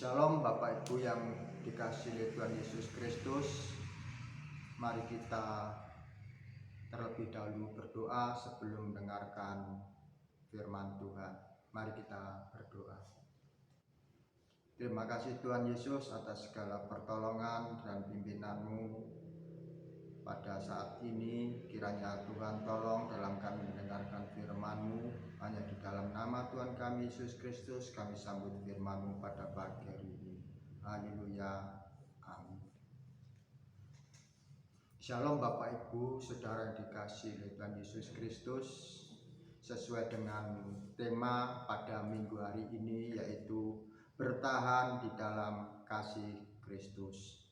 Shalom Bapak Ibu yang dikasihi Tuhan Yesus Kristus. Mari kita terlebih dahulu berdoa sebelum mendengarkan firman Tuhan. Mari kita berdoa. Terima kasih Tuhan Yesus atas segala pertolongan dan pimpinan-Mu pada saat ini. Kiranya Tuhan tolong dalam kami mendengarkan firman-Mu. Hanya di dalam nama Tuhan kami Yesus Kristus kami sambut firman-Mu pada pagi hari ini. Haleluya. Amin. Shalom Bapak Ibu, Saudara yang dikasihi oleh Tuhan Yesus Kristus. Sesuai dengan tema pada minggu hari ini, yaitu bertahan di dalam kasih Kristus.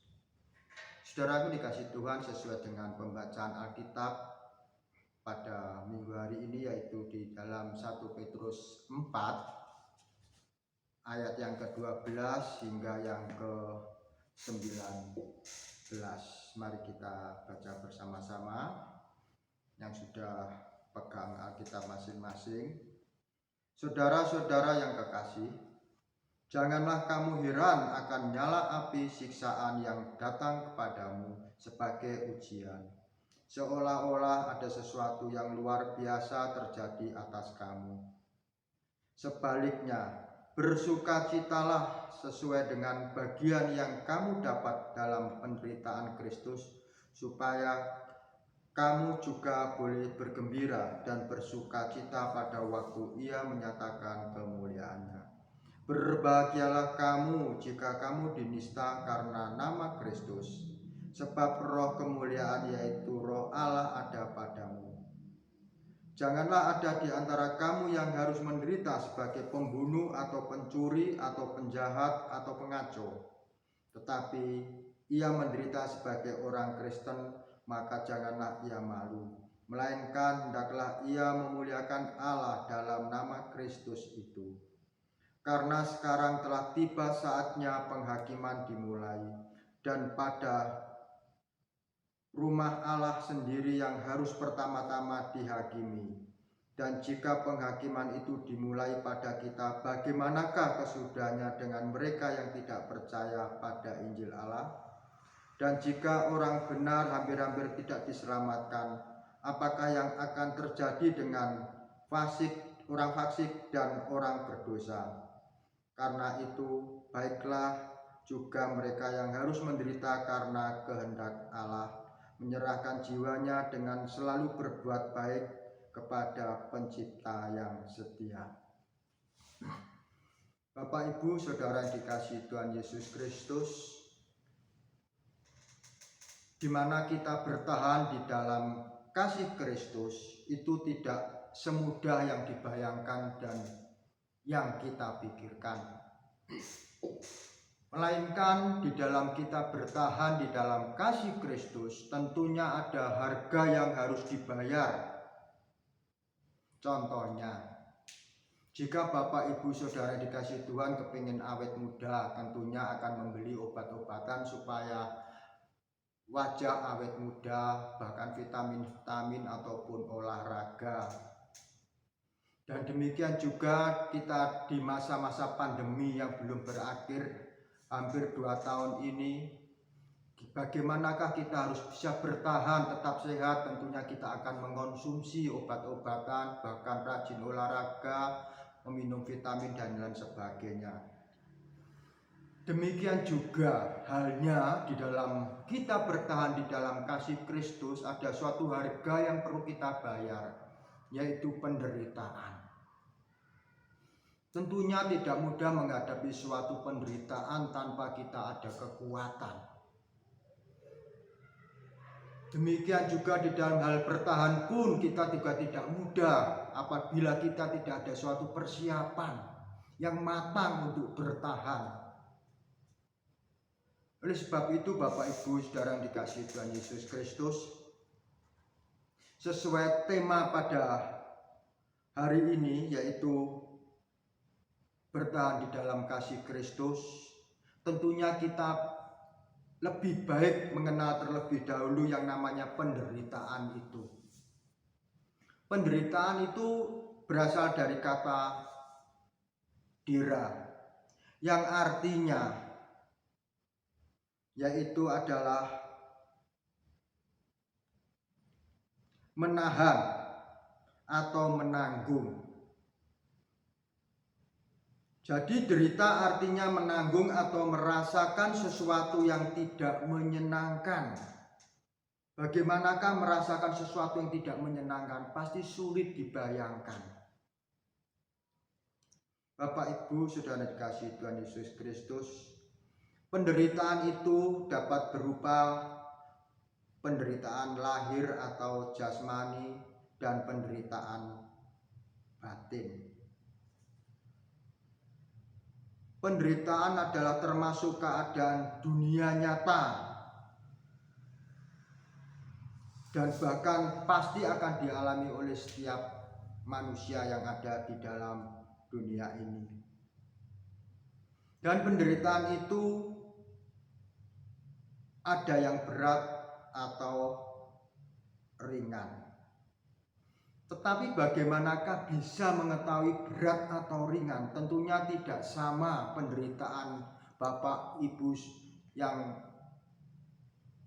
Saudaraku dikasihi Tuhan, sesuai dengan pembacaan Alkitab pada minggu hari ini, yaitu di dalam 1 Petrus 4 ayat yang ke-12 hingga yang ke-19. Mari kita baca bersama-sama yang sudah pegang Alkitab masing-masing. Saudara-saudara yang kekasih, janganlah kamu heran akan nyala api siksaan yang datang kepadamu sebagai ujian, seolah-olah ada sesuatu yang luar biasa terjadi atas kamu. Sebaliknya, bersukacitalah sesuai dengan bagian yang kamu dapat dalam penderitaan Kristus, supaya kamu juga boleh bergembira dan bersukacita pada waktu Ia menyatakan kemuliaannya. Berbahagialah kamu jika kamu dinista karena nama Kristus, sebab roh kemuliaan yaitu roh Allah ada padamu. Janganlah ada di antara kamu yang harus menderita sebagai pembunuh atau pencuri atau penjahat atau pengacau. Tetapi ia menderita sebagai orang Kristen, maka janganlah ia malu, melainkan hendaklah ia memuliakan Allah dalam nama Kristus itu. Karena sekarang telah tiba saatnya penghakiman dimulai, dan pada rumah Allah sendiri yang harus pertama-tama dihakimi. Dan jika penghakiman itu dimulai pada kita, bagaimanakah kesudahnya dengan mereka yang tidak percaya pada Injil Allah? Dan jika orang benar hampir-hampir tidak diselamatkan, apakah yang akan terjadi dengan orang fasik dan orang berdosa? Karena itu, baiklah juga mereka yang harus menderita karena kehendak Allah, menyerahkan jiwanya dengan selalu berbuat baik kepada Pencipta yang setia. Bapak, Ibu, Saudara yang dikasihi Tuhan Yesus Kristus, di mana kita bertahan di dalam kasih Kristus itu tidak semudah yang dibayangkan dan yang kita pikirkan. Melainkan di dalam kita bertahan di dalam kasih Kristus, tentunya ada harga yang harus dibayar. Contohnya, jika Bapak Ibu Saudara dikasih Tuhan kepingin awet muda, tentunya akan membeli obat-obatan supaya wajah awet muda, bahkan vitamin-vitamin ataupun olahraga. Dan demikian juga kita di masa-masa pandemi yang belum berakhir, hampir 2 tahun ini, bagaimanakah kita harus bisa bertahan tetap sehat? Tentunya kita akan mengonsumsi obat-obatan, bahkan rajin olahraga, meminum vitamin dan lain sebagainya. Demikian juga halnya di dalam kita bertahan di dalam kasih Kristus, ada suatu harga yang perlu kita bayar, yaitu penderitaan. Tentunya tidak mudah menghadapi suatu penderitaan tanpa kita ada kekuatan. Demikian juga di dalam hal bertahan pun kita juga tidak mudah apabila kita tidak ada suatu persiapan yang matang untuk bertahan. Oleh sebab itu Bapak Ibu Saudara yang dikasihi Tuhan Yesus Kristus, sesuai tema pada hari ini yaitu bertahan di dalam kasih Kristus, tentunya kita lebih baik mengenal terlebih dahulu yang namanya penderitaan itu. Penderitaan itu berasal dari kata dira. yang artinya yaitu adalah menahan atau menanggung. Jadi derita artinya menanggung atau merasakan sesuatu yang tidak menyenangkan. Bagaimanakah merasakan sesuatu yang tidak menyenangkan? Pasti sulit dibayangkan. Bapak Ibu saudara dikasihi Tuhan Yesus Kristus, penderitaan itu dapat berupa penderitaan lahir atau jasmani dan penderitaan batin. Penderitaan adalah termasuk keadaan dunia nyata dan bahkan pasti akan dialami oleh setiap manusia yang ada di dalam dunia ini. Dan penderitaan itu ada yang berat atau ringan. Tetapi bagaimanakah bisa mengetahui berat atau ringan? Tentunya tidak sama penderitaan Bapak Ibu yang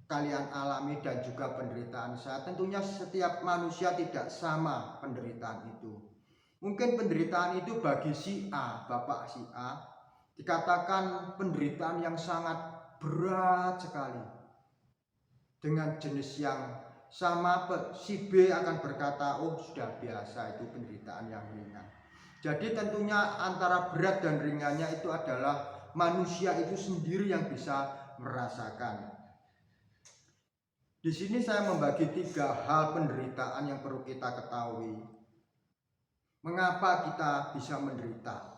kalian alami dan juga penderitaan saya. Tentunya setiap manusia tidak sama penderitaan itu. Mungkin penderitaan itu bagi si A, Bapak si A, dikatakan penderitaan yang sangat berat sekali. Dengan jenis yang sama, si B akan berkata, oh sudah biasa, itu penderitaan yang ringan. Jadi tentunya antara berat dan ringannya itu adalah manusia itu sendiri yang bisa merasakan. Di sini saya membagi 3 hal penderitaan yang perlu kita ketahui. Mengapa kita bisa menderita?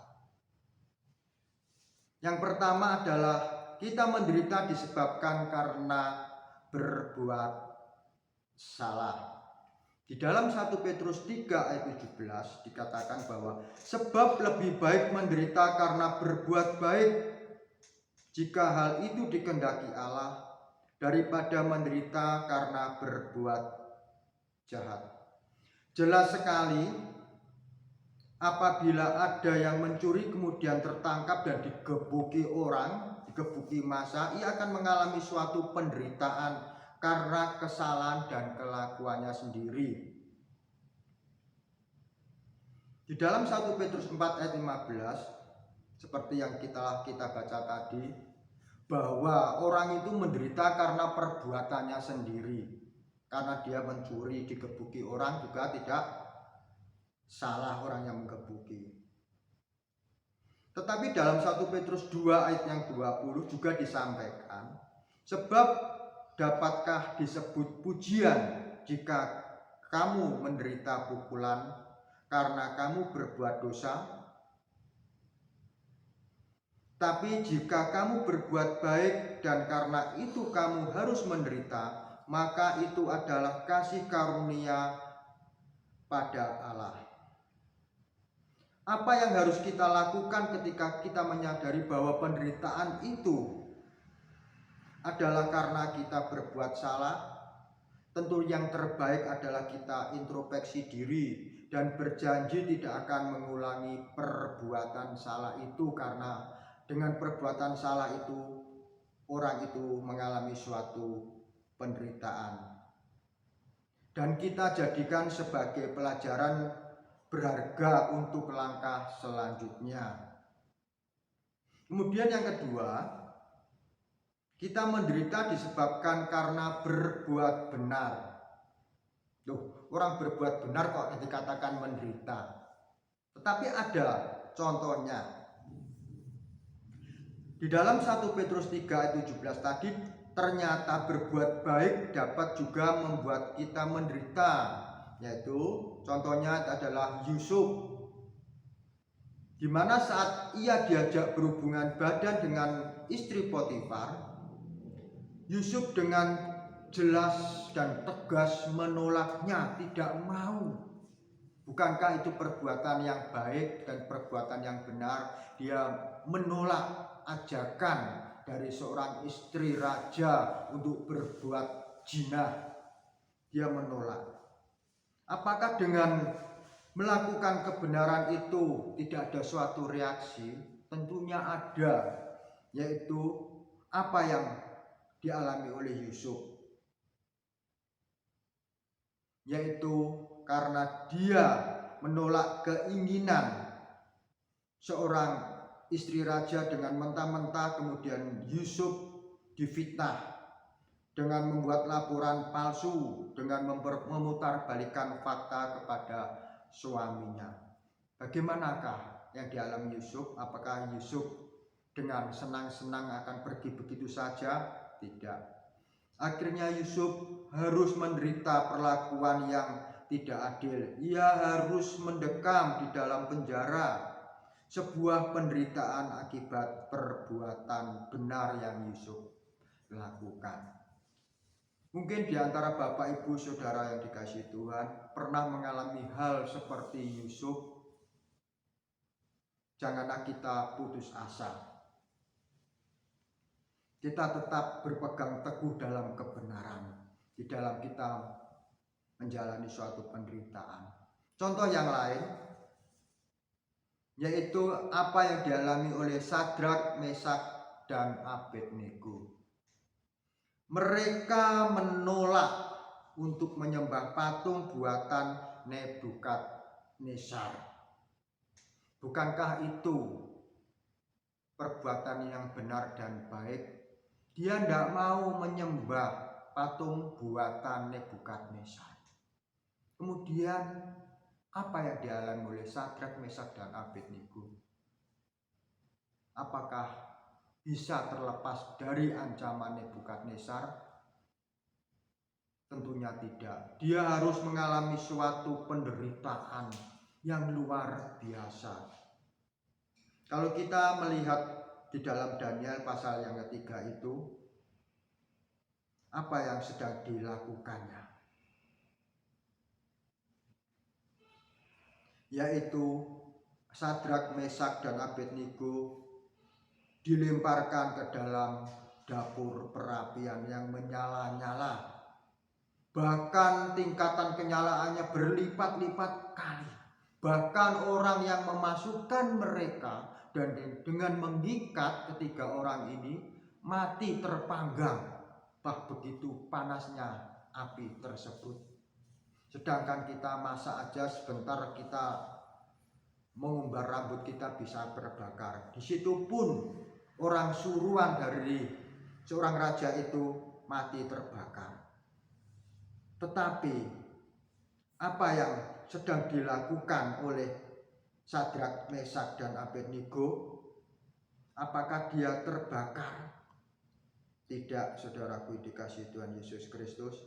Yang pertama adalah kita menderita disebabkan karena berbuat salah. Di dalam 1 Petrus 3 ayat 17 dikatakan bahwa sebab lebih baik menderita karena berbuat baik jika hal itu dikehendaki Allah daripada menderita karena berbuat jahat. Jelas sekali apabila ada yang mencuri kemudian tertangkap dan digebuki orang, digebuki massa, ia akan mengalami suatu penderitaan karena kesalahan dan kelakuannya sendiri. Di dalam 1 Petrus 4 ayat 15, seperti yang kita baca tadi, bahwa orang itu menderita karena perbuatannya sendiri. Karena dia mencuri, digebuki orang juga tidak salah orang yang menggebuki. Tetapi dalam 1 Petrus 2 ayat yang 20 juga disampaikan, sebab dapatkah disebut pujian jika kamu menderita pukulan karena kamu berbuat dosa? Tapi jika kamu berbuat baik dan karena itu kamu harus menderita, maka itu adalah kasih karunia pada Allah. Apa yang harus kita lakukan ketika kita menyadari bahwa penderitaan itu adalah karena kita berbuat salah? Tentu yang terbaik adalah kita introspeksi diri dan berjanji tidak akan mengulangi perbuatan salah itu, karena dengan perbuatan salah itu orang itu mengalami suatu penderitaan. Dan kita jadikan sebagai pelajaran berharga untuk langkah selanjutnya. Kemudian yang kedua, kita menderita disebabkan karena berbuat benar. Loh, orang berbuat benar kok dikatakan menderita? Tetapi ada contohnya. Di dalam 1 Petrus 3 ayat 17 tadi, ternyata berbuat baik dapat juga membuat kita menderita. Yaitu contohnya adalah Yusuf, di mana saat ia diajak berhubungan badan dengan istri Potifar, Yusuf dengan jelas dan tegas menolaknya, tidak mau. Bukankah itu perbuatan yang baik dan perbuatan yang benar? Dia menolak ajakan dari seorang istri raja untuk berbuat zina. Dia menolak. Apakah dengan melakukan kebenaran itu tidak ada suatu reaksi? tentunya ada, yaitu apa yang dialami oleh Yusuf, yaitu karena dia menolak keinginan seorang istri raja dengan mentah-mentah, kemudian Yusuf difitnah dengan membuat laporan palsu, dengan memutarbalikkan fakta kepada suaminya. Bagaimanakah yang dialami Yusuf? Apakah Yusuf dengan senang-senang akan pergi begitu saja? Tidak. Akhirnya Yusuf harus menderita perlakuan yang tidak adil. Ia harus mendekam di dalam penjara. Sebuah penderitaan akibat perbuatan benar yang Yusuf lakukan. Mungkin di antara Bapak, Ibu, Saudara yang dikasihi Tuhan pernah mengalami hal seperti Yusuf. Janganlah kita putus asa. Kita tetap berpegang teguh dalam kebenaran di dalam kita menjalani suatu penderitaan. Contoh yang lain, yaitu apa yang dialami oleh Sadrak, Mesak, dan Abednego. Mereka menolak untuk menyembah patung buatan Nebukadnezar. Bukankah itu perbuatan yang benar dan baik? Dia tidak mau menyembah patung buatan Nebukadnezar. Kemudian apa yang dialami oleh Sadrak, Mesak, dan Abednego? Apakah bisa terlepas dari ancaman Nebukadnezar? Tentunya tidak. Dia harus mengalami suatu penderitaan yang luar biasa. Kalau kita melihat di dalam Daniel pasal yang ketiga itu, apa yang sedang dilakukannya? Yaitu Sadrak, Mesak, dan Abednego dilemparkan ke dalam dapur perapian yang menyala-nyala. Bahkan tingkatan kenyalaannya berlipat-lipat kali. Bahkan orang yang memasukkan mereka dan dengan mengikat ketiga orang ini mati terpanggang. Begitu panasnya api tersebut. Sedangkan kita masak aja sebentar, kita mengumbar rambut kita bisa berbakar. Di situ pun orang suruhan dari seorang raja itu mati terbakar. Tetapi apa yang sedang dilakukan oleh Sadrak, Mesak, dan Abednego? Apakah dia terbakar? Tidak, saudaraku dikasihi Tuhan Yesus Kristus.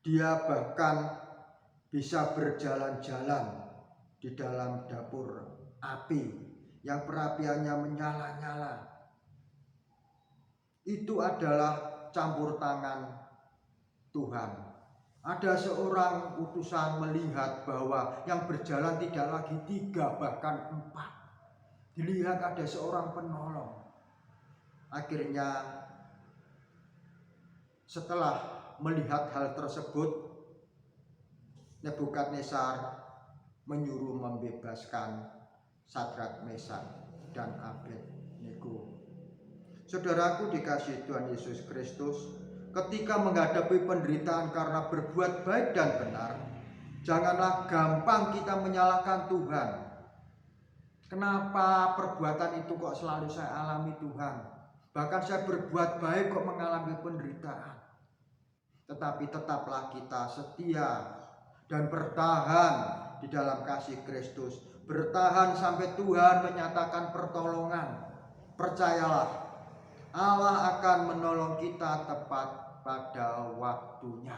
Dia bahkan bisa berjalan-jalan di dalam dapur api yang perapiannya menyala-nyala. Itu adalah campur tangan Tuhan. Ada seorang utusan melihat bahwa yang berjalan tidak lagi 3 bahkan 4. Dilihat ada seorang penolong. Akhirnya setelah melihat hal tersebut, Nebukadnezar menyuruh membebaskan Sadrak, Mesak, dan Abednego. Saudaraku dikasihi Tuhan Yesus Kristus, ketika menghadapi penderitaan karena berbuat baik dan benar, janganlah gampang kita menyalahkan Tuhan. Kenapa perbuatan itu kok selalu saya alami Tuhan? Bahkan saya berbuat baik kok mengalami penderitaan. Tetapi tetaplah kita setia dan bertahan di dalam kasih Kristus. Bertahan sampai Tuhan menyatakan pertolongan. Percayalah, Allah akan menolong kita tepat pada waktunya.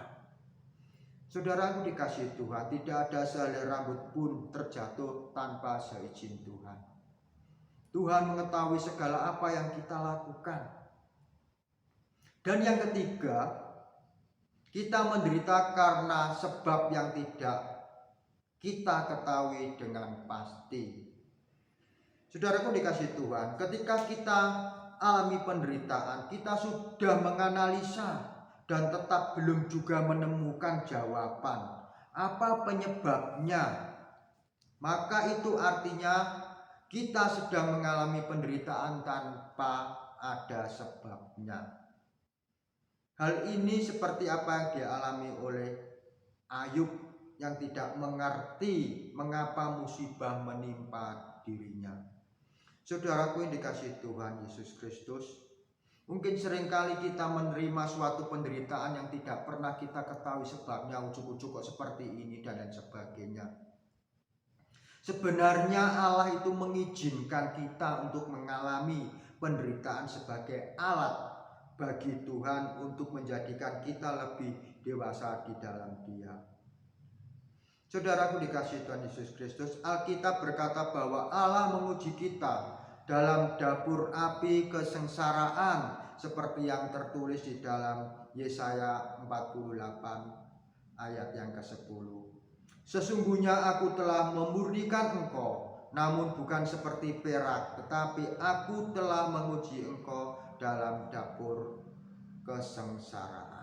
Saudaraku dikasihi Tuhan, tidak ada sehelai rambut pun terjatuh tanpa seizin Tuhan. Tuhan mengetahui segala apa yang kita lakukan. Dan yang ketiga, kita menderita karena sebab yang tidak kita ketahui dengan pasti. Saudaraku dikasihi Tuhan, ketika kita alami penderitaan, kita sudah menganalisa dan tetap belum juga menemukan jawaban apa penyebabnya, maka itu artinya kita sedang mengalami penderitaan tanpa ada sebabnya. Hal ini seperti apa yang dialami oleh Ayub yang tidak mengerti mengapa musibah menimpa dirinya. Saudaraku yang dikasihi Tuhan Yesus Kristus, mungkin seringkali kita menerima suatu penderitaan yang tidak pernah kita ketahui sebabnya, ujuk-ujuk kok seperti ini dan lain sebagainya. Sebenarnya Allah itu mengizinkan kita untuk mengalami penderitaan sebagai alat bagi Tuhan untuk menjadikan kita lebih dewasa di dalam Dia. Saudaraku dikasihi Tuhan Yesus Kristus, Alkitab berkata bahwa Allah menguji kita dalam dapur api kesengsaraan seperti yang tertulis di dalam Yesaya 48 ayat yang ke-10. Sesungguhnya aku telah memurnikan engkau, namun bukan seperti perak, tetapi aku telah menguji engkau dalam dapur kesengsaraan.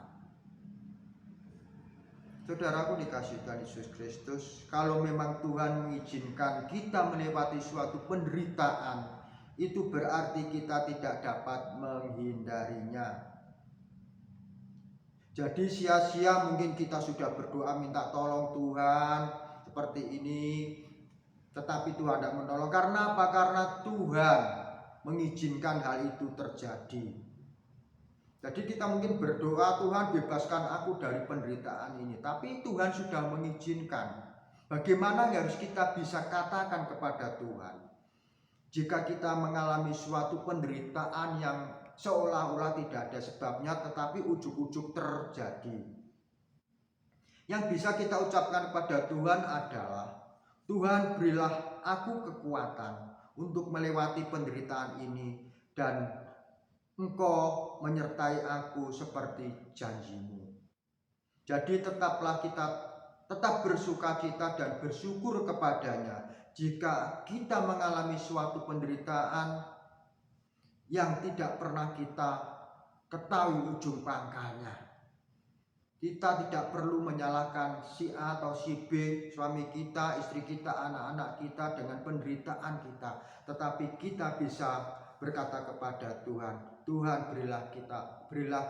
Saudaraku dikasihi Tuhan Yesus Kristus, kalau memang Tuhan mengizinkan kita melewati suatu penderitaan, itu berarti kita tidak dapat menghindarinya. Jadi sia-sia mungkin kita sudah berdoa minta tolong Tuhan seperti ini, tetapi Tuhan tidak menolong. Karena apa? Karena Tuhan mengizinkan hal itu terjadi. Jadi kita mungkin berdoa, Tuhan bebaskan aku dari penderitaan ini, tapi Tuhan sudah mengizinkan. Bagaimana harus kita bisa katakan kepada Tuhan jika kita mengalami suatu penderitaan yang seolah-olah tidak ada sebabnya tetapi ujuk-ujuk terjadi? Yang bisa kita ucapkan kepada Tuhan adalah, Tuhan berilah aku kekuatan untuk melewati penderitaan ini, dan Engkau menyertai aku seperti janji-Mu. Jadi tetaplah kita tetap bersukacita dan bersyukur kepadanya jika kita mengalami suatu penderitaan yang tidak pernah kita ketahui ujung pangkalnya. Kita tidak perlu menyalahkan si A atau si B, suami kita, istri kita, anak-anak kita dengan penderitaan kita, tetapi kita bisa berkata kepada Tuhan, Tuhan berilah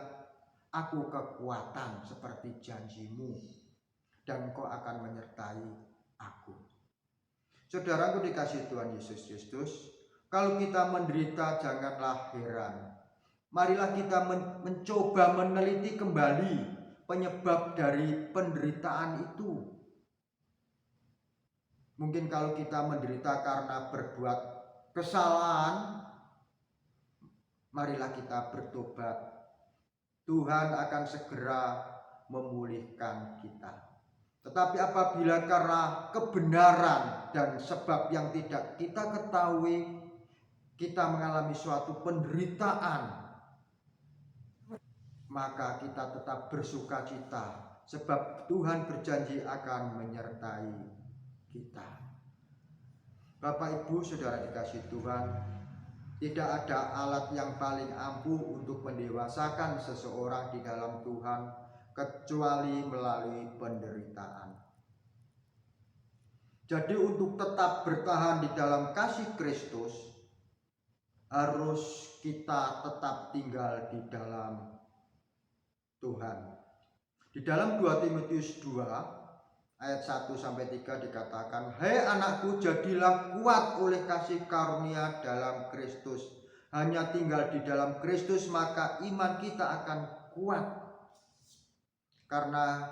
aku kekuatan seperti janji-Mu, dan Engkau akan menyertai aku. Saudaraku dikasihi Tuhan Yesus Kristus, kalau kita menderita janganlah heran. Marilah kita mencoba meneliti kembali penyebab dari penderitaan itu. Mungkin kalau kita menderita karena berbuat kesalahan, marilah kita bertobat. Tuhan akan segera memulihkan kita. Tetapi apabila karena kebenaran dan sebab yang tidak kita ketahui, kita mengalami suatu penderitaan, maka kita tetap bersukacita, sebab Tuhan berjanji akan menyertai kita. Bapak, Ibu, Saudara dikasihi Tuhan, tidak ada alat yang paling ampuh untuk mendewasakan seseorang di dalam Tuhan kecuali melalui penderitaan. Jadi untuk tetap bertahan di dalam kasih Kristus, harus kita tetap tinggal di dalam Tuhan. Di dalam 2 Timotius 2 ayat 1-3 dikatakan, "Hai anakku, jadilah kuat oleh kasih karunia dalam Kristus. Hanya tinggal di dalam Kristus maka iman kita akan kuat. Karena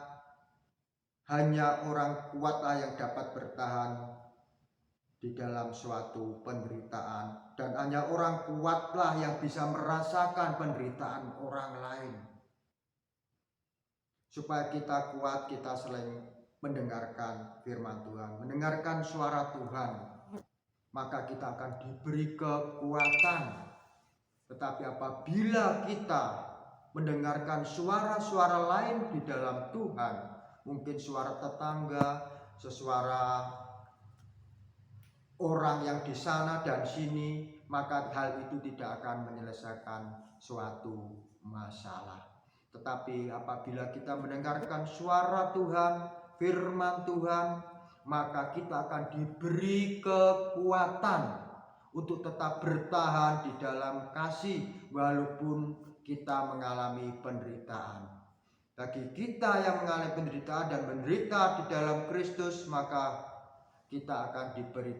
hanya orang kuatlah yang dapat bertahan di dalam suatu penderitaan, dan hanya orang kuatlah yang bisa merasakan penderitaan orang lain." Supaya kita kuat, kita selain mendengarkan firman Tuhan, mendengarkan suara Tuhan, maka kita akan diberi kekuatan. Tetapi apabila kita mendengarkan suara-suara lain di dalam Tuhan, mungkin suara tetangga, sesuara orang yang di sana dan sini, maka hal itu tidak akan menyelesaikan suatu masalah. Tetapi apabila kita mendengarkan suara Tuhan, firman Tuhan, maka kita akan diberi kekuatan untuk tetap bertahan di dalam kasih walaupun kita mengalami penderitaan. Bagi kita yang mengalami penderitaan dan menderita di dalam Kristus, maka kita akan diberi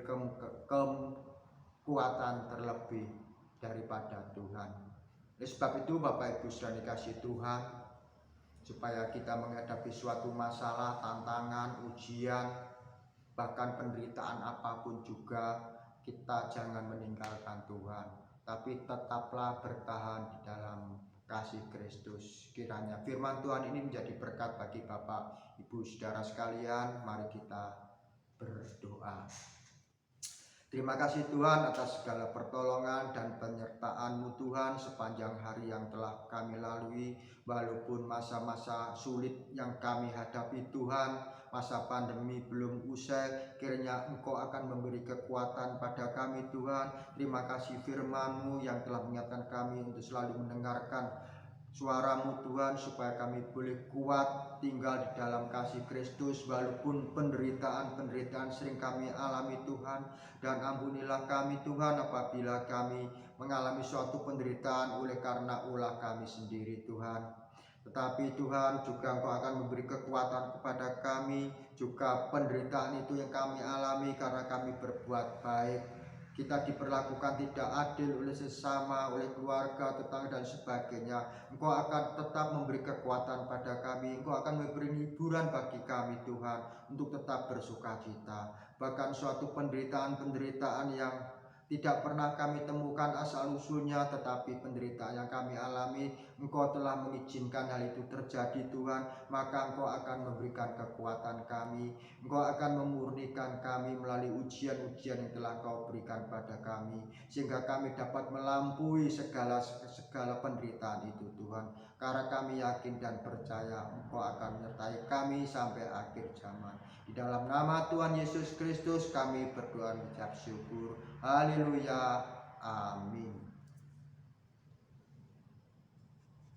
kekuatan terlebih daripada Tuhan. Oleh sebab itu Bapak Ibu sudah dikasih Tuhan, supaya kita menghadapi suatu masalah, tantangan, ujian, bahkan penderitaan apapun juga, kita jangan meninggalkan Tuhan, tapi tetaplah bertahan di dalam kasih Kristus. Kiranya firman Tuhan ini menjadi berkat bagi Bapak, Ibu, Saudara sekalian. Mari kita berdoa. Terima kasih Tuhan atas segala pertolongan dan penyertaan-Mu Tuhan sepanjang hari yang telah kami lalui. Walaupun masa-masa sulit yang kami hadapi Tuhan, masa pandemi belum usai, kiranya Engkau akan memberi kekuatan pada kami Tuhan. Terima kasih firman-Mu yang telah mengingatkan kami untuk selalu mendengarkan suara-Mu Tuhan, supaya kami boleh kuat tinggal di dalam kasih Kristus walaupun penderitaan sering kami alami Tuhan. Dan ampunilah kami Tuhan apabila kami mengalami suatu penderitaan oleh karena ulah kami sendiri Tuhan. Tetapi Tuhan juga Engkau akan memberi kekuatan kepada kami, juga penderitaan itu yang kami alami karena kami berbuat baik, kita diperlakukan tidak adil oleh sesama, oleh keluarga, tetangga dan sebagainya. Engkau akan tetap memberi kekuatan pada kami. Engkau akan memberi hiburan bagi kami Tuhan, untuk tetap bersukacita. Bahkan suatu penderitaan-penderitaan yang tidak pernah kami temukan asal usulnya, tetapi penderitaan yang kami alami, Engkau telah mengizinkan hal itu terjadi Tuhan. Maka Engkau akan memberikan kekuatan kami, Engkau akan memurnikan kami melalui ujian-ujian yang telah Kau berikan pada kami, sehingga kami dapat melampaui segala penderitaan itu Tuhan. Karena kami yakin dan percaya Engkau akan menyertai kami sampai akhir zaman. Di dalam nama Tuhan Yesus Kristus kami berdoa mengucap syukur. Haleluya. Amin.